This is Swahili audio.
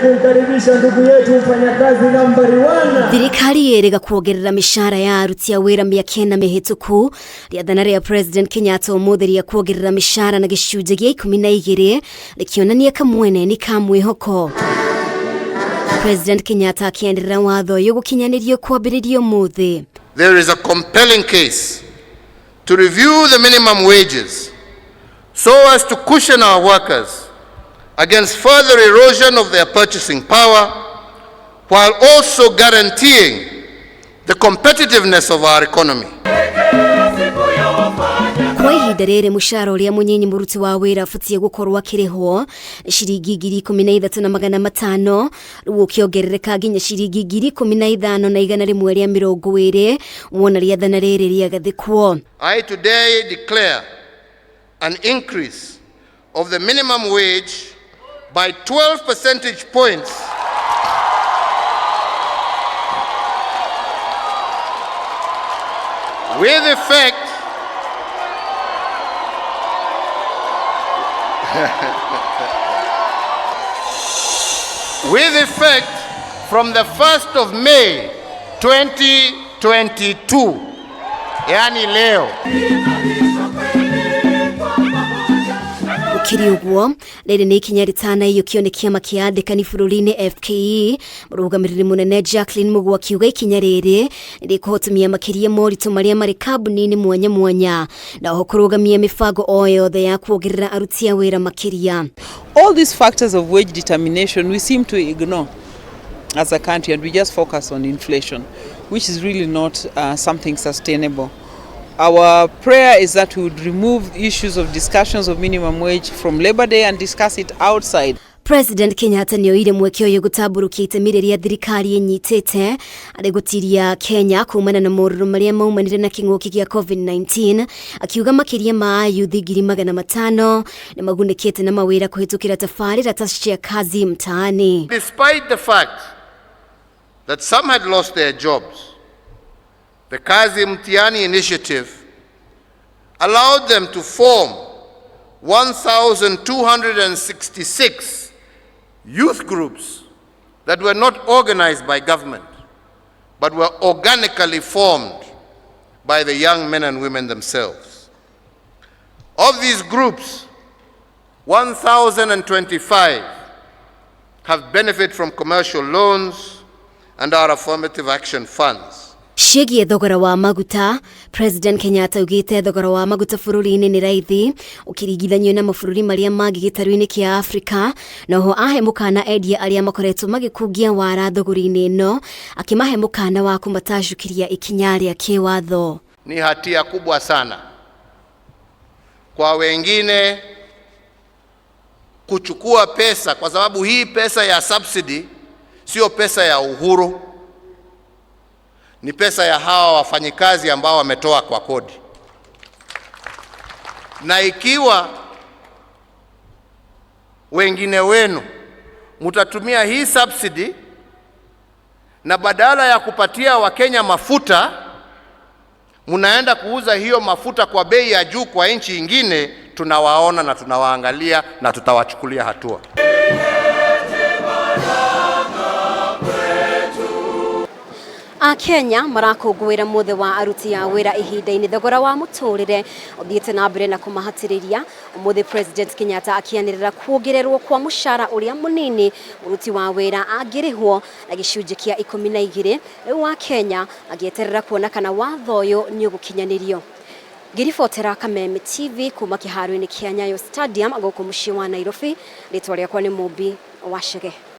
Kumkaribisha ndugu yetu mfanyakazi nambari 1. Thirikari yerega kwongerera mishara ya aruti ya wira miakena mihituku riathana ria President Kenyatta umutheria kwongerera mishara na gicunji gia 12 likionania kamwene ni kamwihoko. President Kenyatta akiendelea watho yo gukinyanirio kwambiririo muthi. There is a compelling case to review the minimum wages so as to cushion our workers against further erosion of their purchasing power, while also guaranteeing the competitiveness of our economy. Kwa ihinda riri mushara uria munyinyi muruti wa wira afutie gukorwa kirihwo shiringi 13,500 riu ukiongerereka nginya shiringi 15,120 wona riathana riri riagathikwo. I today declare an increase of the minimum wage by 12 percentage points with effect from the 1st of May 2022, yani leo. Kiri uguo riri ni ikinya ritana iyo kionekia makiandikani bururi-ini FKE murugamiriri munene Jacqueline Mugwa kiuga ikinya riri rikuhotumia makiria moritu maria mari kambuni-ini mwanya mwanya na ho kurugamia mifango o yothe ya kwongerera aruti ya wira makiria. All these factors of wage determination we seem to ignore as a country, and we just focus on inflation, which is really not something sustainable. Our prayer is that we would remove issues of discussions of minimum wage from Labor Day and discuss it outside. President Kenyatta ni oire mwekeo yo gutamburukia itemi ria thirikari inyitete ari gutiria Kenya kuumana na moruru maria maumanire na kinguki gia COVID-19 akiuga makiria ma yuthi 500,000 ni magunekete na mawira kuhitukira tafarira tacia kazi mtaani. Despite the fact that some had lost their jobs, the Kazi Mtihani initiative allowed them to form 1,266 youth groups that were not organized by government, but were organically formed by the young men and women themselves. Of these groups, 1,025 have benefited from commercial loans and our affirmative action funds. Shegie thogora wa maguta, President Kenyatta ugite thogora wa maguta bururi-ini ni raithi ukirigithanio na mabũrũri maria mangi gitaru-ini kia Afrika, noho ahe mukana endia aria makoretwo magikugia wara thogori-ini ino akimahe mukana wa kumatashukiria ikinya ria kiwatho. Ni hatia kubwa sana kwa wengine kuchukua pesa, kwa sababu hii pesa ya subsidy sio pesa ya Uhuru, ni pesa ya hawa wafanyikazi ambao wametoa kwa kodi. Na ikiwa wengine wenu mutatumia hii subsidy na badala ya kupatia Wakenya mafuta munaenda kuuza hiyo mafuta kwa bei ya juu kwa nchi ingine, tunawaona na tunawaangalia na tutawachukulia hatua. Akenya marakungwira muthe wa aruti ya wira ihinda-ini thogora wa muturire uthiite na mbere na kumahatiriria. Umuthi President Kenyatta akianirira kwongererwo kwa mushara uria munini uruti wa wira angirihwo na gicunji kia 12 riu wa Kenya agieterera kuona kana watho uyu ni ugukinyanirio. Ngiribotera Kameme TV kuma kiharo-ini kia Nyayo Stadium guku mucii wa Nairobi. Ritwa riakwa ni Mumbi wa Shege.